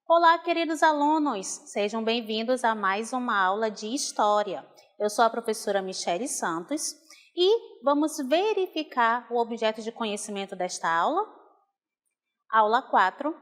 Olá, queridos alunos! Sejam bem-vindos a mais uma aula de História. Eu sou a professora Michele Santos e vamos verificar o objeto de conhecimento desta aula. Aula 4.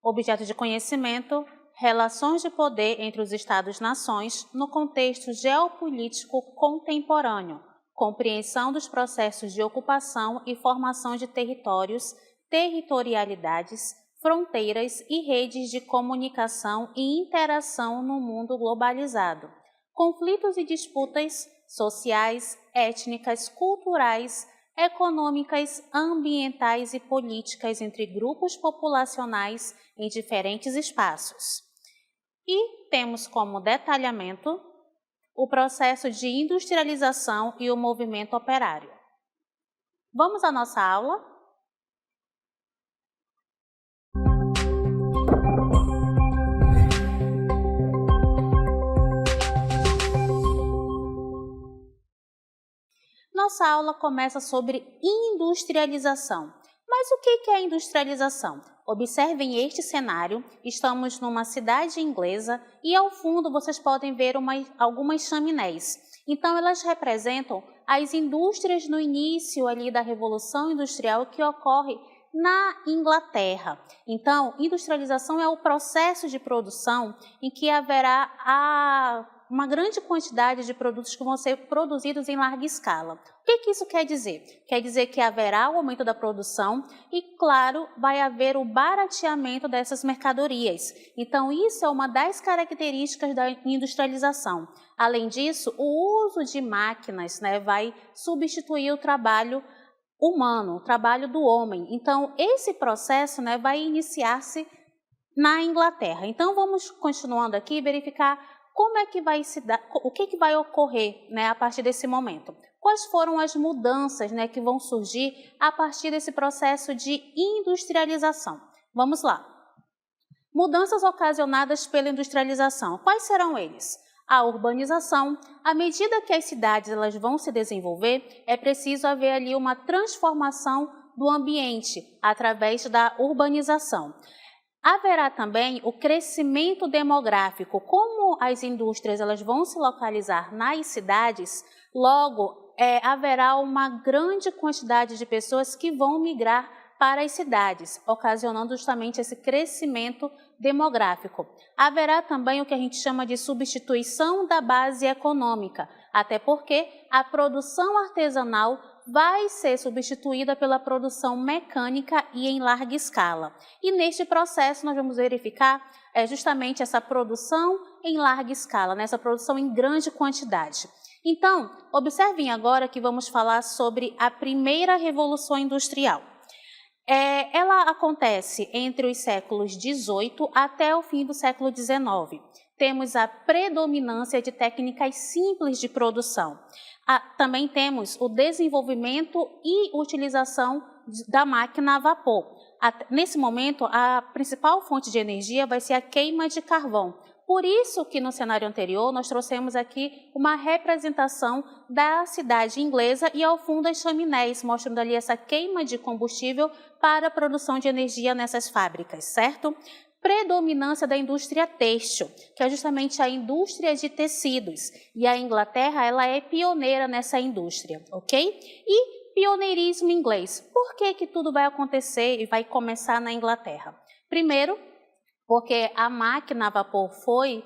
Objeto de conhecimento: relações de poder entre os Estados-nações no contexto geopolítico contemporâneo, compreensão dos processos de ocupação e formação de territórios, territorialidades, fronteiras e redes de comunicação e interação no mundo globalizado, conflitos e disputas sociais, étnicas, culturais, econômicas, ambientais e políticas entre grupos populacionais em diferentes espaços. E temos como detalhamento o processo de industrialização e o movimento operário. Vamos à nossa aula? Nossa aula começa sobre industrialização. Mas o que é industrialização? Observem este cenário, estamos numa cidade inglesa e ao fundo vocês podem ver algumas chaminés. Então elas representam as indústrias no início ali da Revolução Industrial que ocorre na Inglaterra. Então, industrialização é o processo de produção em que haverá uma grande quantidade de produtos que vão ser produzidos em larga escala. O que isso quer dizer? Quer dizer que haverá o aumento da produção e, claro, vai haver o barateamento dessas mercadorias. Então, isso é uma das características da industrialização. Além disso, o uso de máquinas, vai substituir o trabalho humano, o trabalho do homem. Então, esse processo vai iniciar-se na Inglaterra. Então, vamos continuando aqui e verificar como é que vai se dar, o que vai ocorrer a partir desse momento. Quais foram as mudanças que vão surgir a partir desse processo de industrialização? Vamos lá. Mudanças ocasionadas pela industrialização. Quais serão eles? A urbanização. À medida que as cidades elas vão se desenvolver, é preciso haver ali uma transformação do ambiente através da urbanização. Haverá também o crescimento demográfico. Como as indústrias elas vão se localizar nas cidades, logo haverá uma grande quantidade de pessoas que vão migrar para as cidades, ocasionando justamente esse crescimento demográfico. Haverá também o que a gente chama de substituição da base econômica, até porque a produção artesanal vai ser substituída pela produção mecânica e em larga escala. E neste processo nós vamos verificar justamente essa produção em larga escala, essa produção em grande quantidade. Então, observem agora que vamos falar sobre a primeira Revolução Industrial. Ela acontece entre os séculos XVIII até o fim do século XIX. Temos a predominância de técnicas simples de produção. Também temos o desenvolvimento e utilização da máquina a vapor. Nesse momento, a principal fonte de energia vai ser a queima de carvão. Por isso que no cenário anterior nós trouxemos aqui uma representação da cidade inglesa e ao fundo as chaminés, mostrando ali essa queima de combustível para a produção de energia nessas fábricas, certo? Predominância da indústria têxtil, que é justamente a indústria de tecidos. E a Inglaterra ela é pioneira nessa indústria, ok? E pioneirismo inglês. Por que tudo vai acontecer e vai começar na Inglaterra? Primeiro, porque a máquina a vapor foi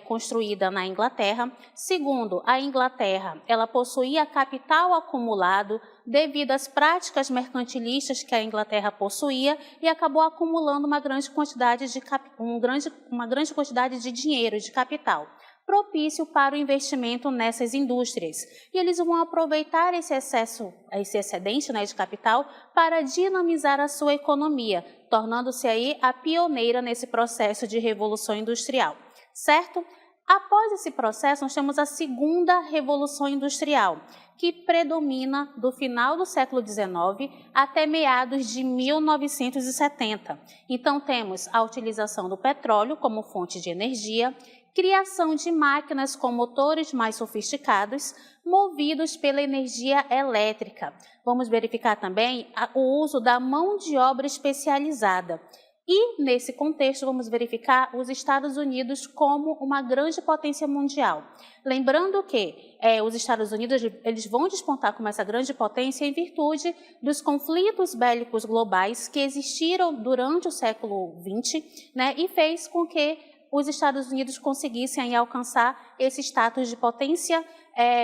construída na Inglaterra. Segundo, a Inglaterra ela possuía capital acumulado devido às práticas mercantilistas que a Inglaterra possuía e acabou acumulando uma grande quantidade de dinheiro, de capital, propício para o investimento nessas indústrias. E eles vão aproveitar esse excedente de capital para dinamizar a sua economia, tornando-se aí a pioneira nesse processo de revolução industrial, certo? Após esse processo, nós temos a segunda Revolução Industrial, que predomina do final do século XIX até meados de 1970. Então, temos a utilização do petróleo como fonte de energia, criação de máquinas com motores mais sofisticados, movidos pela energia elétrica. Vamos verificar também o uso da mão de obra especializada. E, nesse contexto, vamos verificar os Estados Unidos como uma grande potência mundial. Lembrando que os Estados Unidos eles vão despontar como essa grande potência em virtude dos conflitos bélicos globais que existiram durante o século XX, né, e fez com que os Estados Unidos conseguissem aí alcançar esse status de potência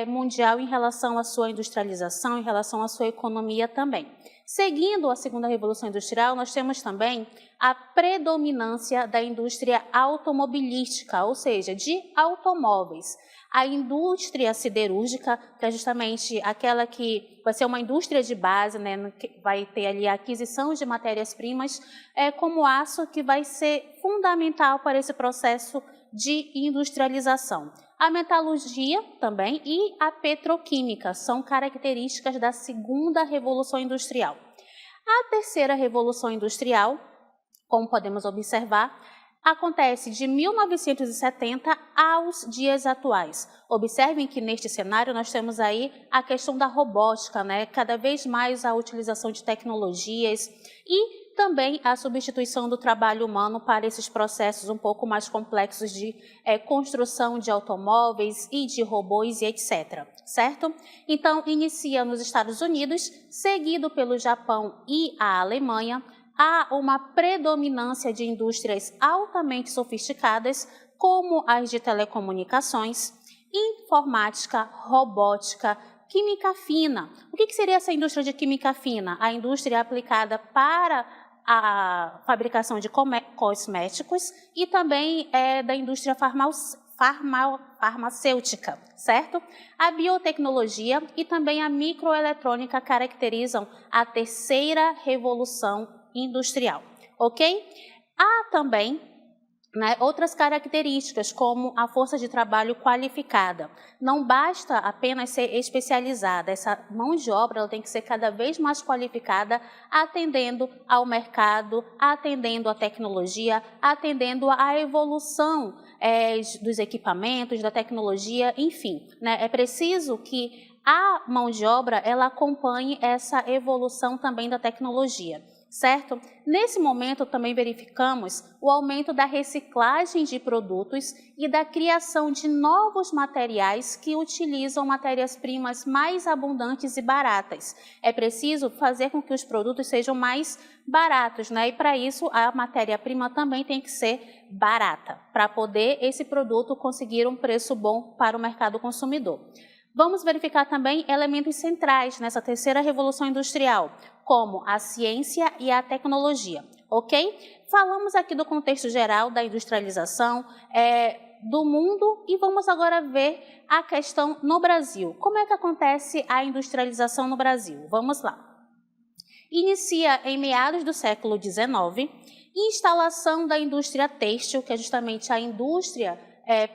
mundial em relação à sua industrialização, em relação à sua economia também. Seguindo a segunda revolução industrial, nós temos também a predominância da indústria automobilística, ou seja, de automóveis. A indústria siderúrgica, que é justamente aquela que vai ser uma indústria de base, né, que vai ter ali a aquisição de matérias-primas, como aço, que vai ser fundamental para esse processo de industrialização. A metalurgia também e a petroquímica são características da segunda revolução industrial. A terceira revolução industrial, como podemos observar, acontece de 1970 aos dias atuais. Observem que neste cenário nós temos aí a questão da robótica, né? Cada vez mais a utilização de tecnologias e também a substituição do trabalho humano para esses processos um pouco mais complexos de construção de automóveis e de robôs e etc. Certo? Então, inicia nos Estados Unidos, seguido pelo Japão e a Alemanha. Há uma predominância de indústrias altamente sofisticadas, como as de telecomunicações, informática, robótica, química fina. O que seria essa indústria de química fina? A indústria aplicada para a fabricação de cosméticos e também da indústria farmacêutica, certo? A biotecnologia e também a microeletrônica caracterizam a terceira revolução industrial, ok? Há também outras características, como a força de trabalho qualificada. Não basta apenas ser especializada, essa mão de obra ela tem que ser cada vez mais qualificada, atendendo ao mercado, atendendo à tecnologia, atendendo à evolução dos equipamentos, da tecnologia, enfim. É preciso que a mão de obra ela acompanhe essa evolução também da tecnologia. Certo? Nesse momento, também verificamos o aumento da reciclagem de produtos e da criação de novos materiais que utilizam matérias-primas mais abundantes e baratas. É preciso fazer com que os produtos sejam mais baratos, né? E para isso, a matéria-prima também tem que ser barata, para poder esse produto conseguir um preço bom para o mercado consumidor. Vamos verificar também elementos centrais nessa terceira revolução industrial, como a ciência e a tecnologia, ok? Falamos aqui do contexto geral da industrialização do mundo e vamos agora ver a questão no Brasil. Como é que acontece a industrialização no Brasil? Vamos lá. Inicia em meados do século XIX, instalação da indústria têxtil, que é justamente a indústria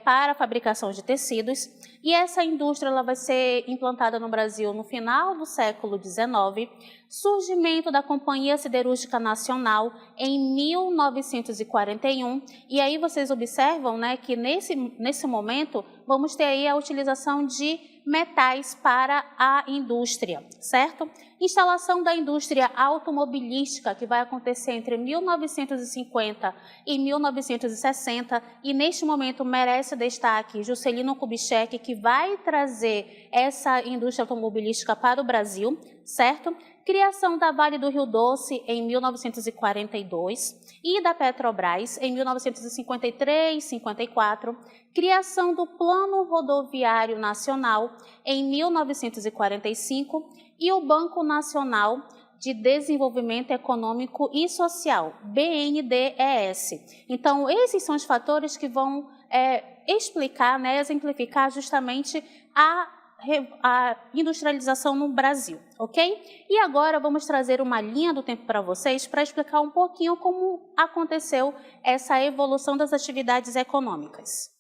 para a fabricação de tecidos, e essa indústria ela vai ser implantada no Brasil no final do século XIX, surgimento da Companhia Siderúrgica Nacional em 1941, e aí vocês observam, né, que nesse momento vamos ter aí a utilização de metais para a indústria, certo? Instalação da indústria automobilística, que vai acontecer entre 1950 e 1960, e neste momento merece destaque Juscelino Kubitschek, que vai trazer essa indústria automobilística para o Brasil, certo? Criação da Vale do Rio Doce em 1942 e da Petrobras em 1953 e 54, criação do Plano Rodoviário Nacional em 1945 e o Banco Nacional de Desenvolvimento Econômico e Social, BNDES. Então, esses são os fatores que vão explicar, né, exemplificar justamente a industrialização no Brasil, ok? E agora vamos trazer uma linha do tempo para vocês para explicar um pouquinho como aconteceu essa evolução das atividades econômicas.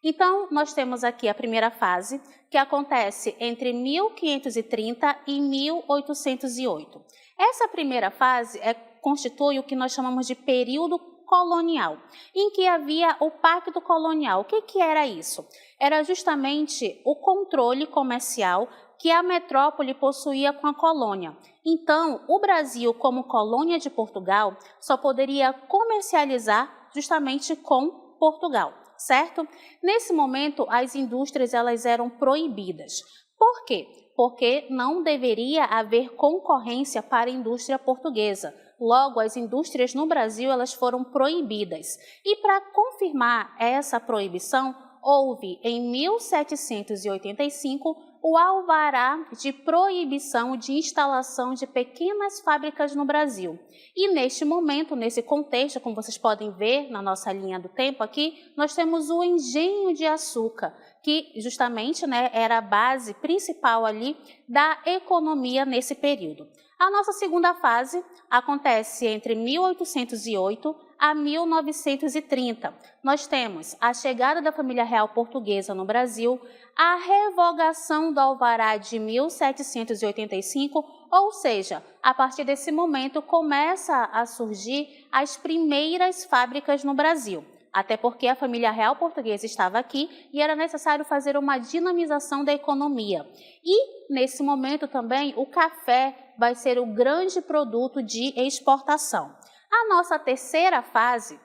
Então, nós temos aqui a primeira fase, que acontece entre 1530 e 1808. Essa primeira fase constitui o que nós chamamos de período colonial, em que havia o Pacto Colonial. O que era isso? Era justamente o controle comercial que a metrópole possuía com a colônia. Então, o Brasil, como colônia de Portugal, só poderia comercializar justamente com Portugal, certo? Nesse momento, as indústrias elas eram proibidas. Por quê? Porque não deveria haver concorrência para a indústria portuguesa. Logo, as indústrias no Brasil elas foram proibidas. E para confirmar essa proibição, houve em 1785 o alvará de proibição de instalação de pequenas fábricas no Brasil. E neste momento, nesse contexto, como vocês podem ver na nossa linha do tempo aqui, nós temos o engenho de açúcar, que justamente era a base principal ali da economia nesse período. A nossa segunda fase acontece entre 1808 a 1930. Nós temos a chegada da família real portuguesa no Brasil, a revogação do alvará de 1785, ou seja, a partir desse momento começa a surgir as primeiras fábricas no Brasil. Até porque a família real portuguesa estava aqui e era necessário fazer uma dinamização da economia. E, nesse momento também, o café vai ser o grande produto de exportação. A nossa terceira fase,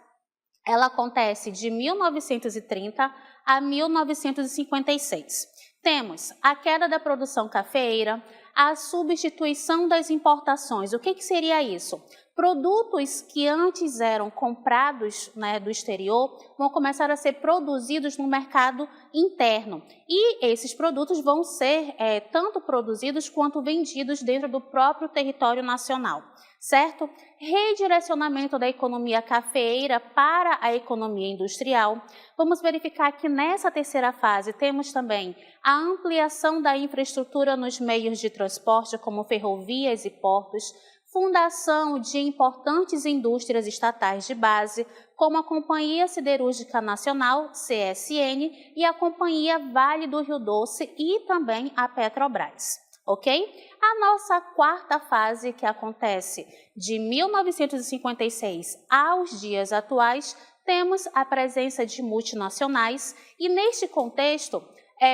ela acontece de 1930 a 1956. Temos a queda da produção cafeeira, a substituição das importações. O que seria isso? Produtos que antes eram comprados do exterior vão começar a ser produzidos no mercado interno. E esses produtos vão ser tanto produzidos quanto vendidos dentro do próprio território nacional, certo? Redirecionamento da economia cafeeira para a economia industrial. Vamos verificar que nessa terceira fase temos também a ampliação da infraestrutura nos meios de transporte, como ferrovias e portos, fundação de importantes indústrias estatais de base, como a Companhia Siderúrgica Nacional, CSN, e a Companhia Vale do Rio Doce e também a Petrobras, ok? A nossa quarta fase, que acontece de 1956 aos dias atuais, temos a presença de multinacionais e neste contexto,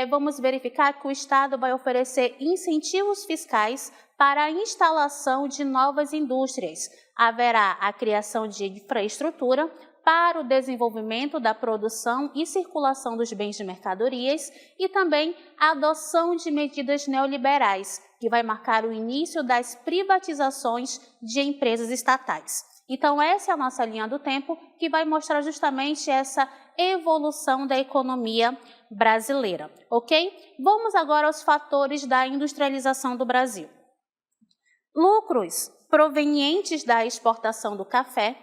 vamos verificar que o Estado vai oferecer incentivos fiscais para a instalação de novas indústrias. Haverá a criação de infraestrutura para o desenvolvimento da produção e circulação dos bens de mercadorias e também a adoção de medidas neoliberais, que vai marcar o início das privatizações de empresas estatais. Então, essa é a nossa linha do tempo, que vai mostrar justamente essa evolução da economia brasileira, ok? Vamos agora aos fatores da industrialização do Brasil. Lucros provenientes da exportação do café.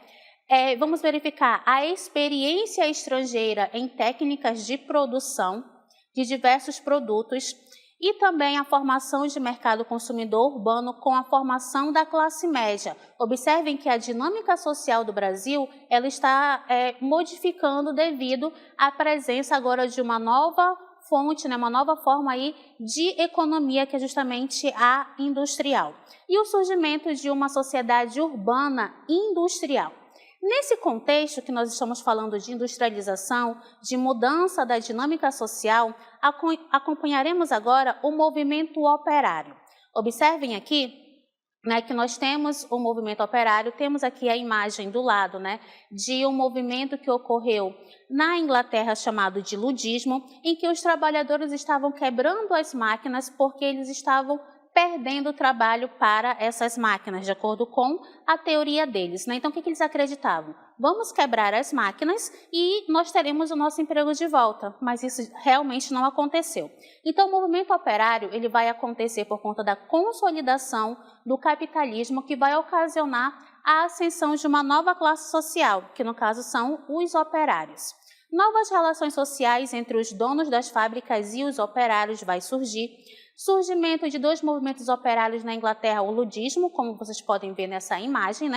Vamos verificar a experiência estrangeira em técnicas de produção de diversos produtos e também a formação de mercado consumidor urbano com a formação da classe média. Observem que a dinâmica social do Brasil ela está modificando devido à presença agora de uma nova fonte, uma nova forma aí de economia, que é justamente a industrial. E o surgimento de uma sociedade urbana industrial. Nesse contexto que nós estamos falando de industrialização, de mudança da dinâmica social, acompanharemos agora o movimento operário. Observem aqui que nós temos o movimento operário, temos aqui a imagem do lado de um movimento que ocorreu na Inglaterra chamado de ludismo, em que os trabalhadores estavam quebrando as máquinas porque eles estavam perdendo o trabalho para essas máquinas, de acordo com a teoria deles. Então, o que eles acreditavam? Vamos quebrar as máquinas e nós teremos o nosso emprego de volta, mas isso realmente não aconteceu. Então, o movimento operário ele vai acontecer por conta da consolidação do capitalismo, que vai ocasionar a ascensão de uma nova classe social, que no caso são os operários. Novas relações sociais entre os donos das fábricas e os operários vai surgir. Surgimento de dois movimentos operários na Inglaterra, o ludismo, como vocês podem ver nessa imagem,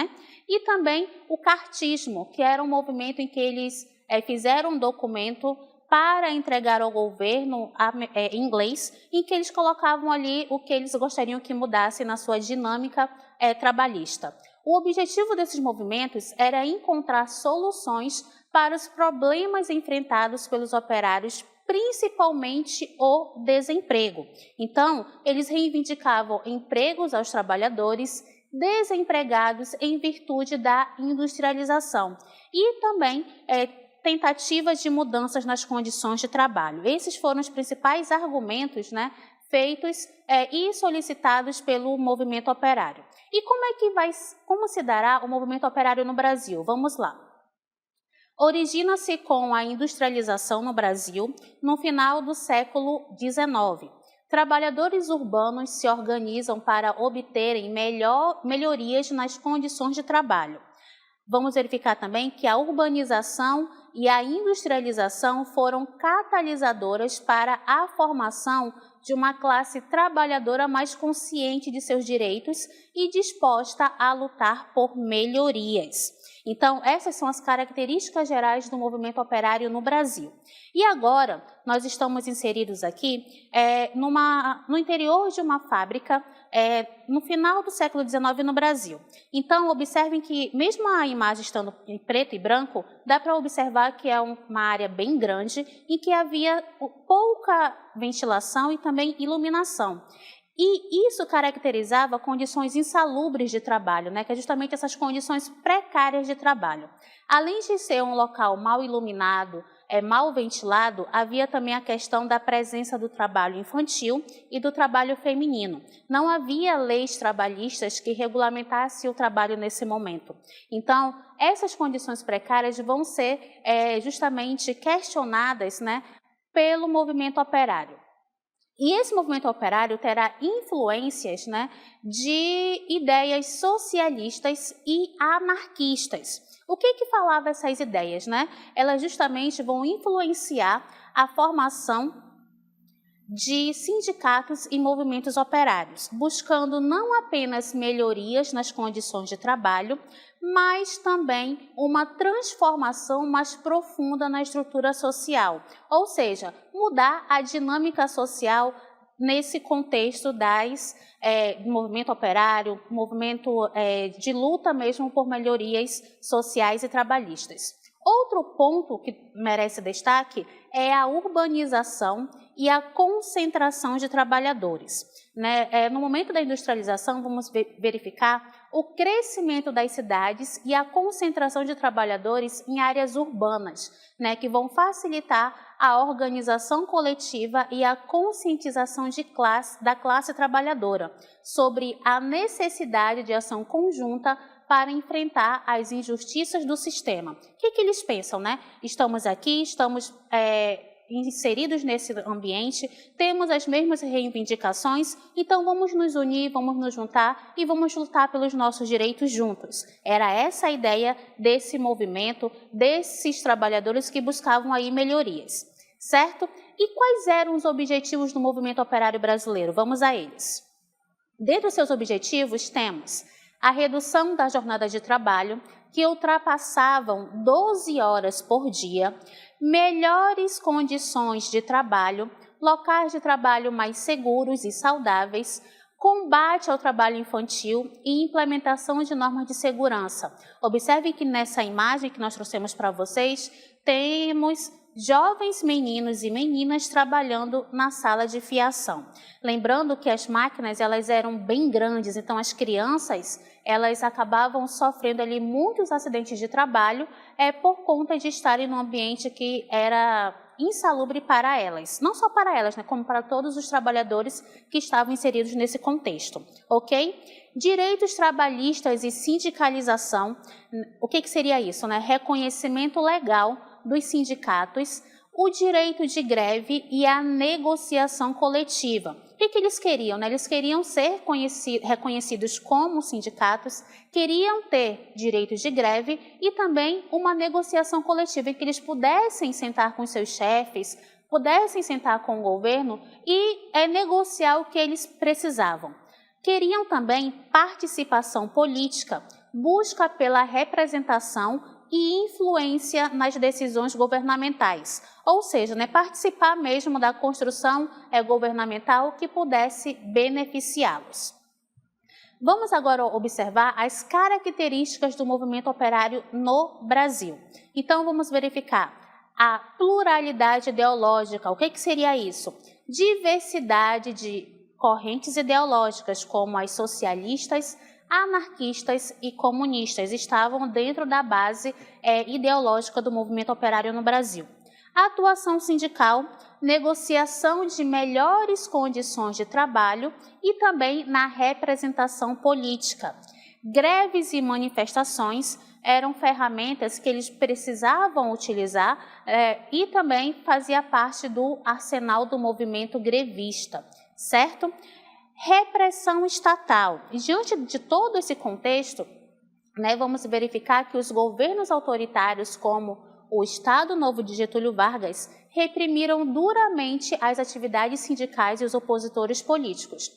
e também o cartismo, que era um movimento em que eles fizeram um documento para entregar ao governo inglês, em que eles colocavam ali o que eles gostariam que mudasse na sua dinâmica trabalhista. O objetivo desses movimentos era encontrar soluções para os problemas enfrentados pelos operários principalmente o desemprego. Então, eles reivindicavam empregos aos trabalhadores desempregados em virtude da industrialização e também tentativas de mudanças nas condições de trabalho. Esses foram os principais argumentos, né, feitos e solicitados pelo movimento operário. E como se dará o movimento operário no Brasil? Vamos lá. Origina-se com a industrialização no Brasil no final do século XIX. Trabalhadores urbanos se organizam para obterem melhorias nas condições de trabalho. Vamos verificar também que a urbanização e a industrialização foram catalisadoras para a formação de uma classe trabalhadora mais consciente de seus direitos e disposta a lutar por melhorias. Então, essas são as características gerais do movimento operário no Brasil. E agora, nós estamos inseridos aqui no interior de uma fábrica, no final do século XIX no Brasil. Então, observem que, mesmo a imagem estando em preto e branco, dá para observar que é uma área bem grande em que havia pouca ventilação e também iluminação. E isso caracterizava condições insalubres de trabalho, né, que é justamente essas condições precárias de trabalho. Além de ser um local mal iluminado, mal ventilado, havia também a questão da presença do trabalho infantil e do trabalho feminino. Não havia leis trabalhistas que regulamentassem o trabalho nesse momento. Então, essas condições precárias vão ser justamente questionadas, né, pelo movimento operário. E esse movimento operário terá influências, né, de ideias socialistas e anarquistas. O que falava essas ideias, né? Elas justamente vão influenciar a formação de sindicatos e movimentos operários, buscando não apenas melhorias nas condições de trabalho, mas também uma transformação mais profunda na estrutura social, ou seja, mudar a dinâmica social nesse contexto do movimento operário, movimento de luta mesmo por melhorias sociais e trabalhistas. Outro ponto que merece destaque é a urbanização e a concentração de trabalhadores. No momento da industrialização, vamos verificar o crescimento das cidades e a concentração de trabalhadores em áreas urbanas, que vão facilitar a organização coletiva e a conscientização da classe trabalhadora sobre a necessidade de ação conjunta para enfrentar as injustiças do sistema. O que eles pensam, né? Estamos aqui, estamos inseridos nesse ambiente, temos as mesmas reivindicações, então vamos nos unir, vamos nos juntar e vamos lutar pelos nossos direitos juntos. Era essa a ideia desse movimento, desses trabalhadores que buscavam aí melhorias, certo? E quais eram os objetivos do movimento operário brasileiro? Vamos a eles. Dentre os seus objetivos, temos a redução da jornada de trabalho, que ultrapassavam 12 horas por dia, melhores condições de trabalho, locais de trabalho mais seguros e saudáveis, combate ao trabalho infantil e implementação de normas de segurança. Observe que nessa imagem que nós trouxemos para vocês, temos jovens meninos e meninas trabalhando na sala de fiação. Lembrando que as máquinas elas eram bem grandes, então as crianças elas acabavam sofrendo ali muitos acidentes de trabalho por conta de estarem num ambiente que era insalubre para elas. Não só para elas, como para todos os trabalhadores que estavam inseridos nesse contexto, ok? Direitos trabalhistas e sindicalização, o que seria isso, né? Reconhecimento legal dos sindicatos, o direito de greve e a negociação coletiva. O que eles queriam? Eles queriam ser reconhecidos como sindicatos, queriam ter direitos de greve e também uma negociação coletiva em que eles pudessem sentar com seus chefes, pudessem sentar com o governo e negociar o que eles precisavam. Queriam também participação política, busca pela representação e influência nas decisões governamentais, ou seja, participar mesmo da construção governamental que pudesse beneficiá-los. Vamos agora observar as características do movimento operário no Brasil. Então, vamos verificar a pluralidade ideológica. O que seria isso? Diversidade de correntes ideológicas, como as socialistas, anarquistas e comunistas, estavam dentro da base ideológica do movimento operário no Brasil. Atuação sindical, negociação de melhores condições de trabalho e também na representação política. Greves e manifestações eram ferramentas que eles precisavam utilizar e também fazia parte do arsenal do movimento grevista, certo? Repressão estatal. Diante de todo esse contexto, vamos verificar que os governos autoritários, como o Estado Novo de Getúlio Vargas, reprimiram duramente as atividades sindicais e os opositores políticos.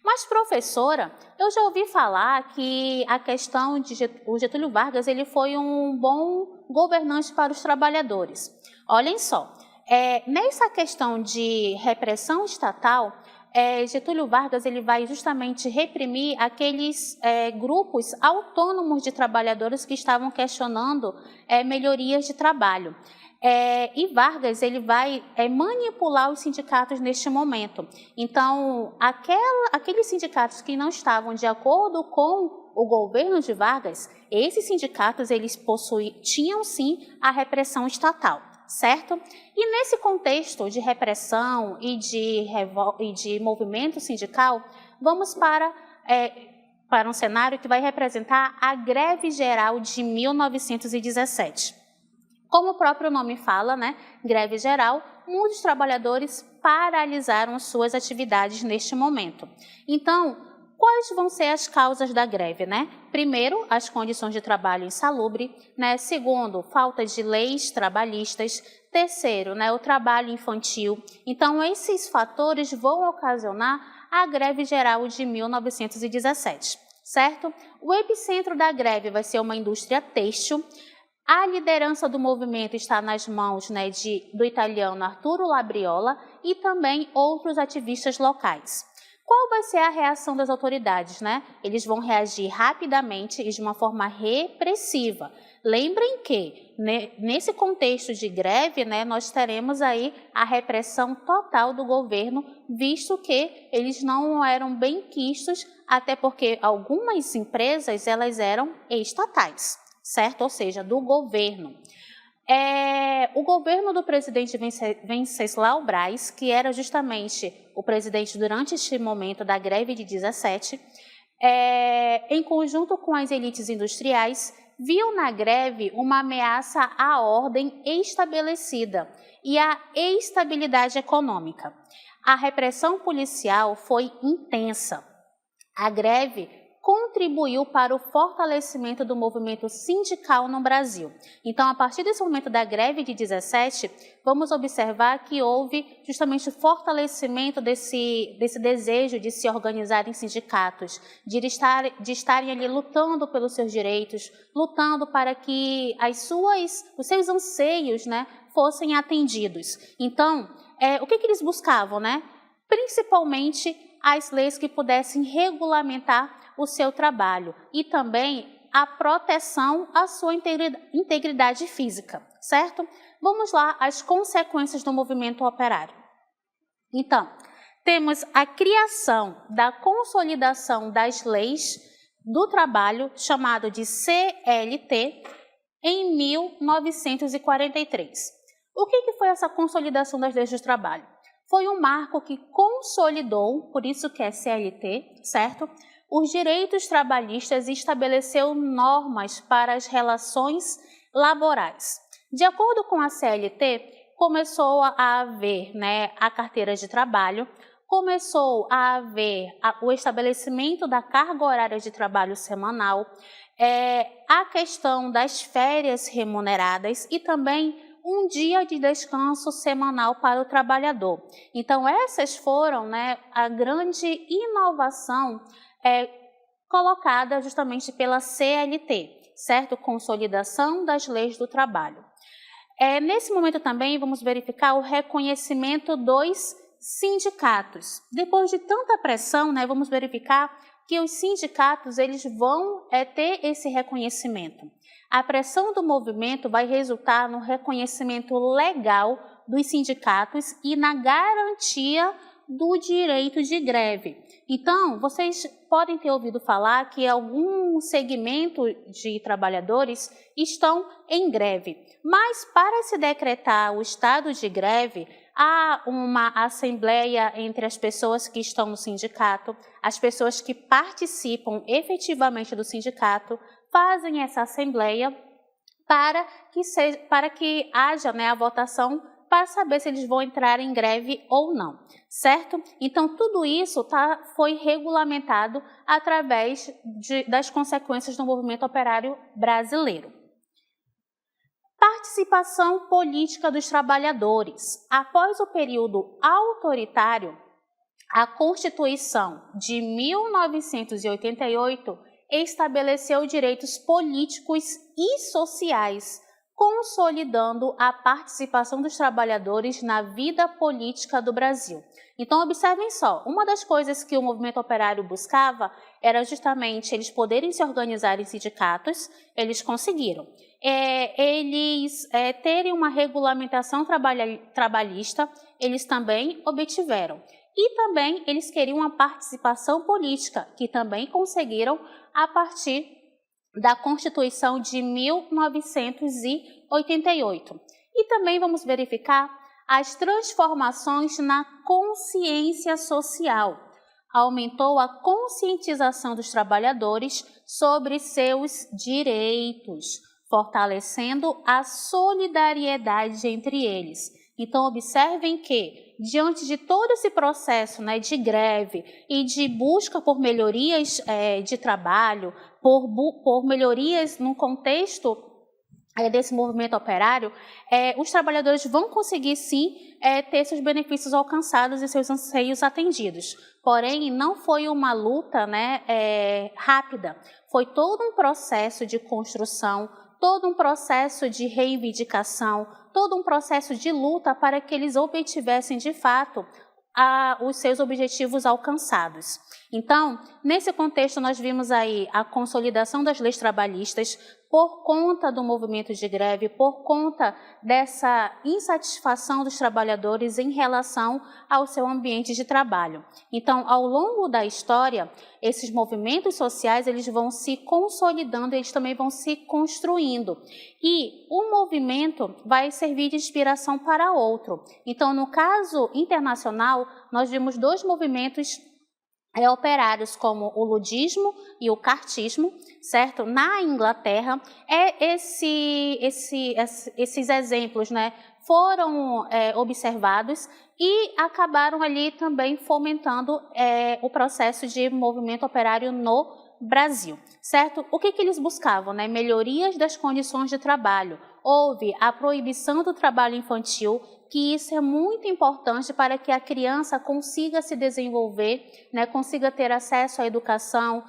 Mas, professora, eu já ouvi falar que a questão de o Getúlio Vargas ele foi um bom governante para os trabalhadores. Olhem só, nessa questão de repressão estatal, Getúlio Vargas ele vai justamente reprimir aqueles grupos autônomos de trabalhadores que estavam questionando melhorias de trabalho. E Vargas ele vai manipular os sindicatos neste momento. Então, aqueles sindicatos que não estavam de acordo com o governo de Vargas, esses sindicatos eles tinham sim a repressão estatal, certo? E nesse contexto de repressão e de movimento sindical, vamos para um cenário que vai representar a Greve Geral de 1917. Como o próprio nome fala, greve geral, muitos trabalhadores paralisaram suas atividades neste momento. Então, quais vão ser as causas da greve, Primeiro, as condições de trabalho insalubre, Segundo, falta de leis trabalhistas. Terceiro, o trabalho infantil. Então, esses fatores vão ocasionar a greve geral de 1917, certo? O epicentro da greve vai ser uma indústria têxtil. A liderança do movimento está nas mãos do italiano Arturo Labriola e também outros ativistas locais. Qual vai ser a reação das autoridades, Eles vão reagir rapidamente e de uma forma repressiva. Lembrem que, nesse contexto de greve, nós teremos aí a repressão total do governo, visto que eles não eram bem quistos, até porque algumas empresas elas eram estatais, certo? Ou seja, do governo. O governo do presidente Venceslau Braz, que era justamente o presidente durante este momento da greve de 17, em conjunto com as elites industriais, viu na greve uma ameaça à ordem estabelecida e à estabilidade econômica. A repressão policial foi intensa. A greve contribuiu para o fortalecimento do movimento sindical no Brasil. Então, a partir desse momento da greve de 17, vamos observar que houve justamente o fortalecimento desse desejo de se organizar em sindicatos, de estarem ali lutando pelos seus direitos, lutando para que os seus anseios, fossem atendidos. Então, o que eles buscavam, Principalmente as leis que pudessem regulamentar o seu trabalho e também a proteção à sua integridade física, certo? Vamos lá às consequências do movimento operário. Então, temos a criação da consolidação das leis do trabalho, chamado de CLT, em 1943. O que foi essa consolidação das leis do trabalho? Foi um marco que consolidou, por isso que é CLT, certo? Os direitos trabalhistas e estabeleceu normas para as relações laborais. De acordo com a CLT, começou a haver a carteira de trabalho, começou a haver o estabelecimento da carga horária de trabalho semanal, a questão das férias remuneradas e também um dia de descanso semanal para o trabalhador. Então, essas foram a grande inovação colocada justamente pela CLT, certo? Consolidação das leis do trabalho. Nesse momento também vamos verificar o reconhecimento dos sindicatos. Depois de tanta pressão, vamos verificar que os sindicatos eles vão ter esse reconhecimento. A pressão do movimento vai resultar no reconhecimento legal dos sindicatos e na garantia do direito de greve. Então, vocês podem ter ouvido falar que algum segmento de trabalhadores estão em greve, mas para se decretar o estado de greve, há uma assembleia entre as pessoas que estão no sindicato, as pessoas que participam efetivamente do sindicato, fazem essa assembleia para que haja, né, a votação para saber se eles vão entrar em greve ou não, certo? Então, tudo isso foi regulamentado através das consequências do movimento operário brasileiro. Participação política dos trabalhadores. Após o período autoritário, a Constituição de 1988 estabeleceu direitos políticos e sociais, consolidando a participação dos trabalhadores na vida política do Brasil. Então, observem só, uma das coisas que o movimento operário buscava era justamente eles poderem se organizar em sindicatos, eles conseguiram. Eles terem uma regulamentação trabalhista, eles também obtiveram. E também eles queriam uma participação política, que também conseguiram a partir da Constituição de 1988. E também vamos verificar as transformações na consciência social. Aumentou a conscientização dos trabalhadores sobre seus direitos, fortalecendo a solidariedade entre eles. Então, observem que, diante de todo esse processo, né, de greve e de busca por melhorias de trabalho, por melhorias no contexto desse movimento operário, os trabalhadores vão conseguir, sim, ter seus benefícios alcançados e seus anseios atendidos. Porém, não foi uma luta, né, rápida. Foi todo um processo de construção, todo um processo de reivindicação, todo um processo de luta para que eles obtivessem, de fato, os seus objetivos alcançados. Então, nesse contexto, nós vimos aí a consolidação das leis trabalhistas por conta do movimento de greve, por conta dessa insatisfação dos trabalhadores em relação ao seu ambiente de trabalho. Então, ao longo da história, esses movimentos sociais eles vão se consolidando, eles também vão se construindo. E o movimento vai servir de inspiração para outro. Então, no caso internacional, nós vimos dois movimentos operários como o ludismo e o cartismo, certo? Na Inglaterra, esses exemplos, né, foram observados e acabaram ali também fomentando o processo de movimento operário no Brasil, certo? O que eles buscavam, né? Melhorias das condições de trabalho. Houve a proibição do trabalho infantil, que isso é muito importante para que a criança consiga se desenvolver, né, consiga ter acesso à educação,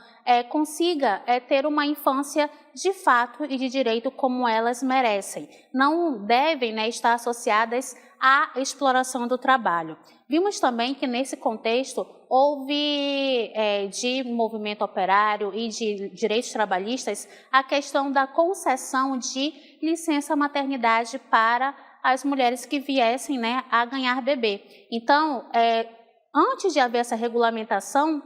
consiga ter uma infância de fato e de direito como elas merecem. Não devem, né, estar associadas à exploração do trabalho. Vimos também que nesse contexto houve de movimento operário e de direitos trabalhistas a questão da concessão de licença maternidade para as mulheres que viessem, né, a ganhar bebê. Então, antes de haver essa regulamentação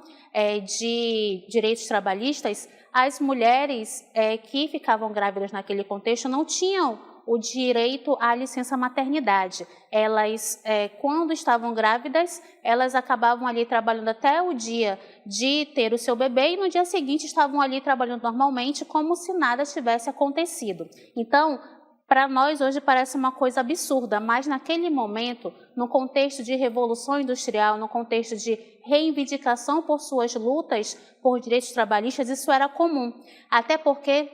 de direitos trabalhistas, as mulheres que ficavam grávidas naquele contexto não tinham o direito à licença maternidade. Elas, quando estavam grávidas, elas acabavam ali trabalhando até o dia de ter o seu bebê e no dia seguinte estavam ali trabalhando normalmente como se nada tivesse acontecido. Então, para nós hoje parece uma coisa absurda, mas naquele momento, no contexto de revolução industrial, no contexto de reivindicação por suas lutas por direitos trabalhistas, isso era comum. Até porque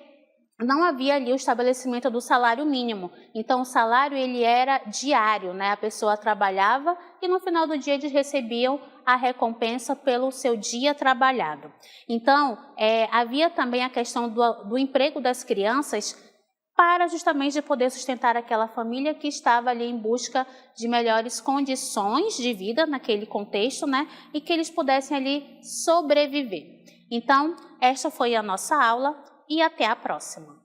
não havia ali o estabelecimento do salário mínimo. Então, o salário ele era diário, né? A pessoa trabalhava e no final do dia eles recebiam a recompensa pelo seu dia trabalhado. Então, havia também a questão do emprego das crianças para justamente poder sustentar aquela família que estava ali em busca de melhores condições de vida naquele contexto, né? E que eles pudessem ali sobreviver. Então, esta foi a nossa aula e até a próxima!